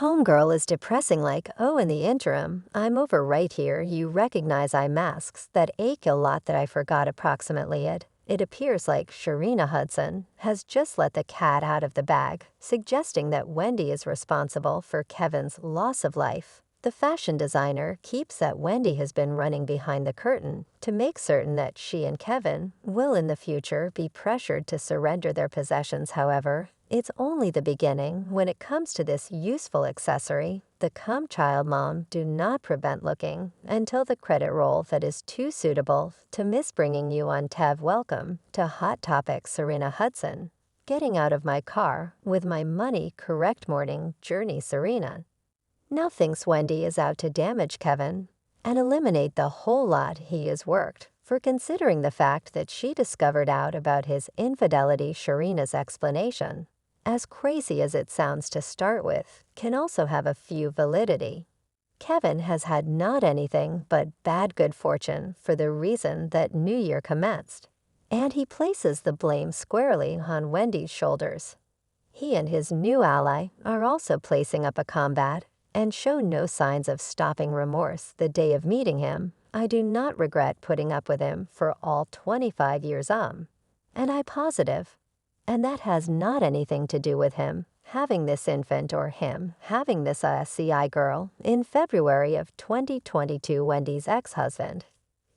Homegirl is depressing like, oh, in the interim, I'm over right here. You recognize eye masks that ache a lot that I forgot approximately it. It appears like Sharina Hudson has just let the cat out of the bag, suggesting that Wendy is responsible for Kevin's loss of life. The fashion designer keeps that Wendy has been running behind the curtain to make certain that she and Kevin will in the future be pressured to surrender their possessions. However, it's only the beginning when it comes to this useful accessory. The Come Child Mom do not prevent looking until the credit roll that is too suitable to miss bringing you on Tev. Welcome to Hot Topic. Sharina Hudson. Getting out of my car with my money correct morning journey. Sharina now thinks Wendy is out to damage Kevin and eliminate the whole lot he has worked for, considering the fact that she discovered out about his infidelity. Sharina's explanation, as crazy as it sounds to start with, can also have a few validity. Kevin has had not anything but bad good fortune for the reason that New Year commenced, and he places the blame squarely on Wendy's shoulders. He and his new ally are also placing up a combat and show no signs of stopping remorse. The day of meeting him, I do not regret putting up with him for all 25 years, and I positive. And that has not anything to do with him having this infant or him having this SCI girl in February of 2022. Wendy's ex-husband,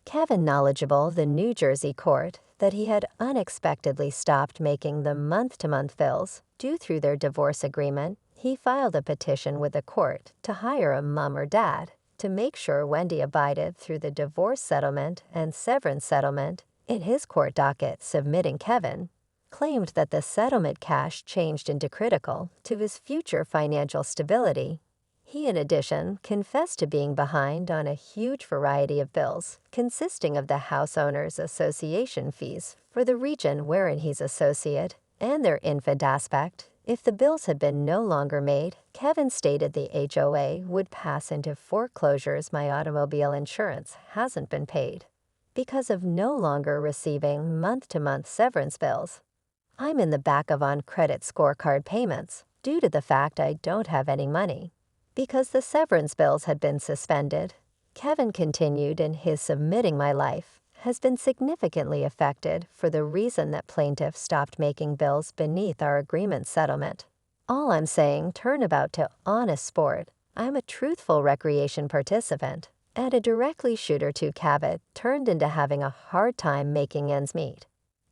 Kevin, knowledgeable the New Jersey court that he had unexpectedly stopped making the month-to-month bills due through their divorce agreement, he filed a petition with the court to hire a mom or dad to make sure Wendy abided through the divorce settlement and severance settlement. In his court docket submitting, Kevin claimed that the settlement cash changed into critical to his future financial stability. He, in addition, confessed to being behind on a huge variety of bills, consisting of the House Owners Association fees for the region wherein he's associate and their infant aspect. If the bills had been no longer made, Kevin stated the HOA would pass into foreclosures. My automobile insurance hasn't been paid because of no longer receiving month-to-month severance bills. I'm in the back of on credit scorecard payments due to the fact I don't have any money because the severance bills had been suspended. Kevin continued in his submitting, my life has been significantly affected for the reason that plaintiff stopped making bills beneath our agreement settlement. All I'm saying, turnabout to honest sport. I'm a truthful recreation participant and a directly shooter to Cabot turned into having a hard time making ends meet.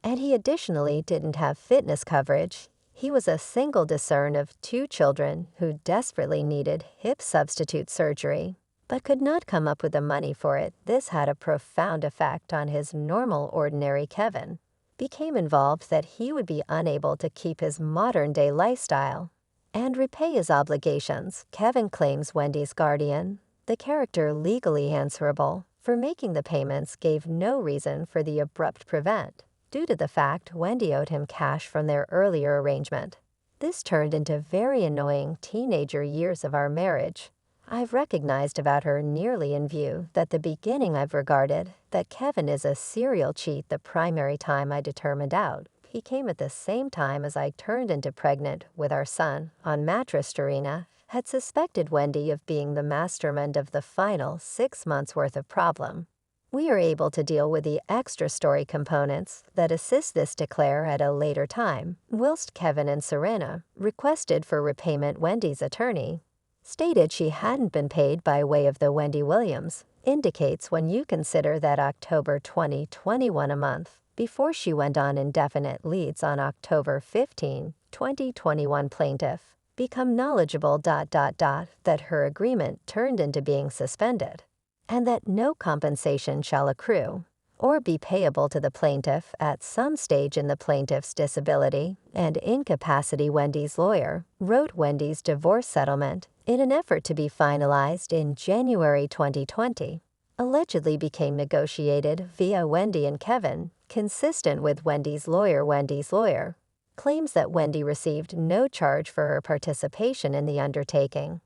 And he additionally didn't have fitness coverage. He was a single discern of 2 children who desperately needed hip substitute surgery, but could not come up with the money for it. This had a profound effect on his normal, ordinary Kevin. Became involved that he would be unable to keep his modern-day lifestyle and repay his obligations. Kevin claims Wendy's guardian, the character legally answerable for making the payments, gave no reason for the abrupt prevent, due to the fact Wendy owed him cash from their earlier arrangement. This turned into very annoying teenager years of our marriage. I've recognized about her nearly in view that the beginning I've regarded that Kevin is a serial cheat. The primary time I determined out he came at the same time as I turned into pregnant with our son on mattress. Sharina had suspected Wendy of being the mastermind of the final 6 months worth of problem. We are able to deal with the extra story components that assist this declare at a later time. Whilst Kevin and Sharina requested for repayment, Wendy's attorney stated she hadn't been paid by way of the Wendy Williams, indicates when you consider that October 2021, a month before she went on indefinite leaves on October 15, 2021, plaintiff become knowledgeable ... that her agreement turned into being suspended, and that no compensation shall accrue or be payable to the plaintiff at some stage in the plaintiff's disability and incapacity. Wendy's lawyer wrote Wendy's divorce settlement in an effort to be finalized in January 2020, allegedly became negotiated via Wendy and Kevin, consistent with Wendy's lawyer. Wendy's lawyer claims that Wendy received no charge for her participation in the undertaking,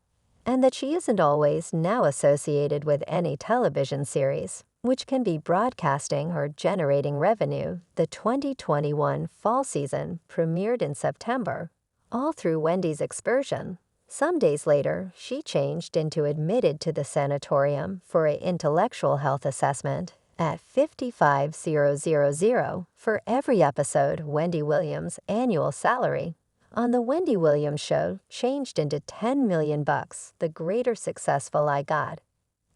and that she isn't always now associated with any television series which can be broadcasting or generating revenue. The 2021 fall season premiered in September, all through Wendy's excursion, Some days later, she changed into admitted to the sanatorium for an intellectual health assessment at 55,000 for every episode Wendy Williams' annual salary on the Wendy Williams Show changed into 10 million bucks, the greater successful I got.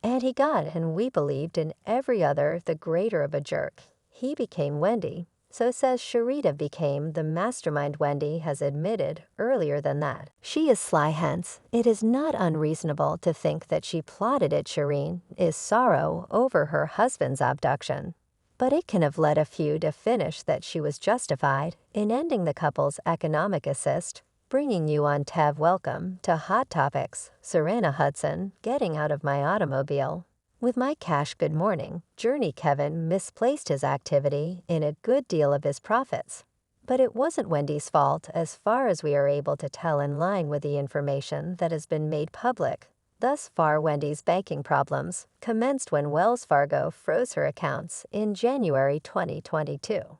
And he got, and we believed in every other, the greater of a jerk. He became Wendy. So says Sharita became the mastermind Wendy has admitted earlier than that. She is sly, hence it is not unreasonable to think that she plotted it. Shireen is sorrow over her husband's abduction. But it can have led a few to finish that she was justified in ending the couple's economic assist. Bringing you on Tav, welcome to Hot Topics. Sharina Hudson, getting out of my automobile. With my cash, good morning, Journey. Kevin misplaced his activity in a good deal of his profits. But it wasn't Wendy's fault as far as we are able to tell, in line with the information that has been made public. Thus far, Wendy's banking problems commenced when Wells Fargo froze her accounts in January 2022.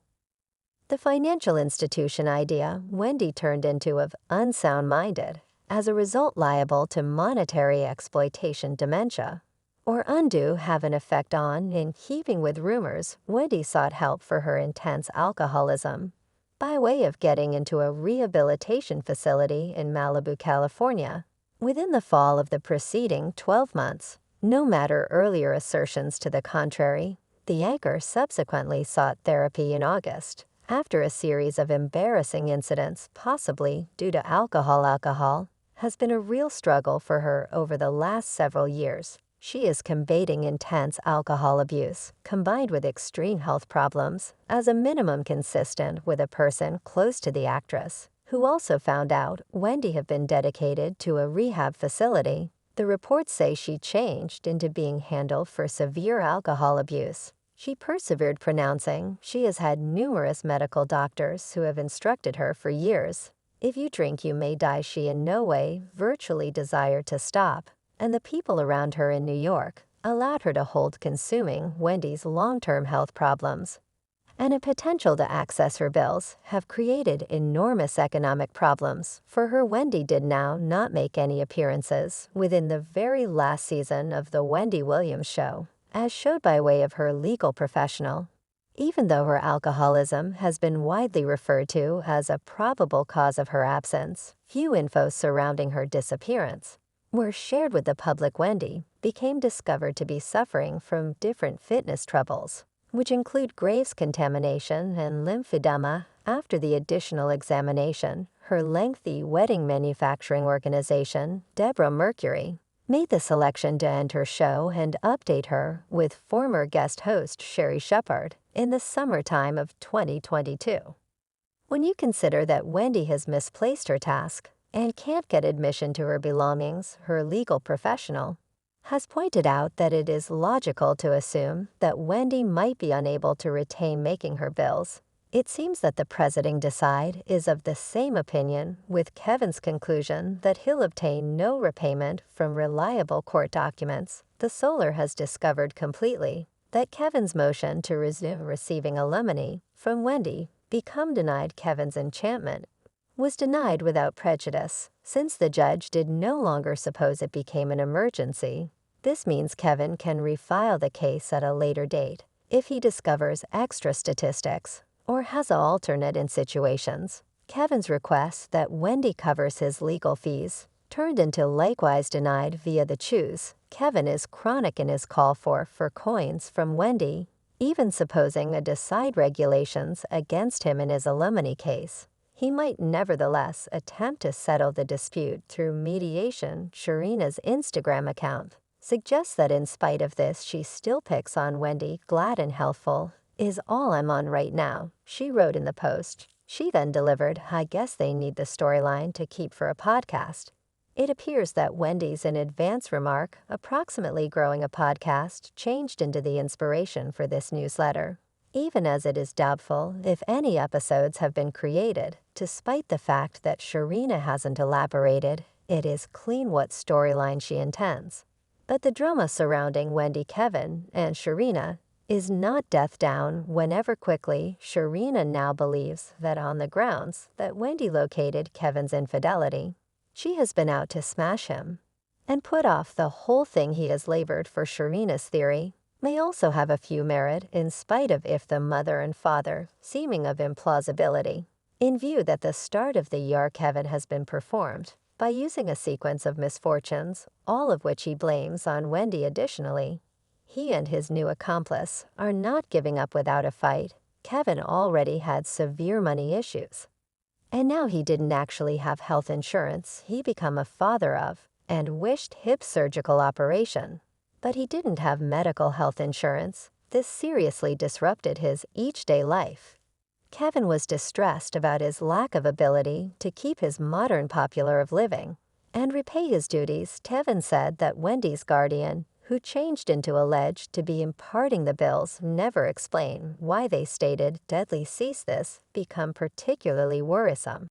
The financial institution idea Wendy turned into of unsound-minded, as a result liable to monetary exploitation dementia, or undue have an effect on. In keeping with rumors, Wendy sought help for her intense alcoholism by way of getting into a rehabilitation facility in Malibu, California, within the fall of the preceding 12 months. No matter earlier assertions to the contrary, the anchor subsequently sought therapy in August, after a series of embarrassing incidents, possibly due to alcohol. Alcohol has been a real struggle for her over the last several years. She is combating intense alcohol abuse, combined with extreme health problems, as a minimum consistent with a person close to the actress, who also found out Wendy had been dedicated to a rehab facility. The reports say she changed into being handled for severe alcohol abuse. She persevered, pronouncing she has had numerous medical doctors who have instructed her for years, "If you drink, you may die." She in no way virtually desired to stop, and the people around her in New York allowed her to hold consuming Wendy's long-term health problems and a potential to access her bills have created enormous economic problems for her. Wendy did now not make any appearances within the very last season of The Wendy Williams Show, as showed by way of her legal professional. Even though her alcoholism has been widely referred to as a probable cause of her absence, few info surrounding her disappearance were shared with the public. Wendy became discovered to be suffering from different fitness troubles, which include Graves' contamination and lymphedema. After the additional examination, her lengthy wedding manufacturing organization, Deborah Mercury, made the selection to end her show and update her with former guest host Sherry Shepard in the summertime of 2022. When you consider that Wendy has misplaced her task and can't get admission to her belongings, her legal professional has pointed out that it is logical to assume that Wendy might be unable to retain making her bills. It seems that the presiding decide is of the same opinion, with Kevin's conclusion that he'll obtain no repayment from reliable court documents. The Solar has discovered completely that Kevin's motion to resume receiving alimony from Wendy become denied. Kevin's enchantment was denied without prejudice, since the judge did no longer suppose it became an emergency. This means Kevin can refile the case at a later date if he discovers extra statistics or has an alternate in situations. Kevin's request that Wendy covers his legal fees turned into likewise denied via the choose. Kevin is chronic in his call for coins from Wendy, even supposing a decide regulations against him in his alimony case. He might nevertheless attempt to settle the dispute through mediation. Sharina's Instagram account suggests that in spite of this, she still picks on Wendy. "Glad and healthful is all I'm on right now," she wrote in the post. She then delivered, "I guess they need the storyline to keep for a podcast." It appears that Wendy's in advance remark, approximately growing a podcast, changed into the inspiration for this newsletter, even as it is doubtful if any episodes have been created. Despite the fact that Sharina hasn't elaborated, it is clean what storyline she intends. But the drama surrounding Wendy, Kevin, and Sharina is not death down whenever quickly. Sharina now believes that on the grounds that Wendy located Kevin's infidelity, She has been out to smash him and put off the whole thing. He has labored for. Sharina's theory may also have a few merit in spite of if the mother and father seeming of implausibility, in view that the start of the Yark heaven has been performed by using a sequence of misfortunes, all of which he blames on Wendy. Additionally, he and his new accomplice are not giving up without a fight. Kevin already had severe money issues, and now he didn't actually have health insurance he become a father of, and wished hip surgical operation. But he didn't have medical health insurance. This seriously disrupted his each-day life. Kevin was distressed about his lack of ability to keep his modern popular of living and repay his duties. Tevin said that Wendy's guardian, who changed into alleged to be imparting the bills, never explain why they stated deadly cease this become particularly worrisome.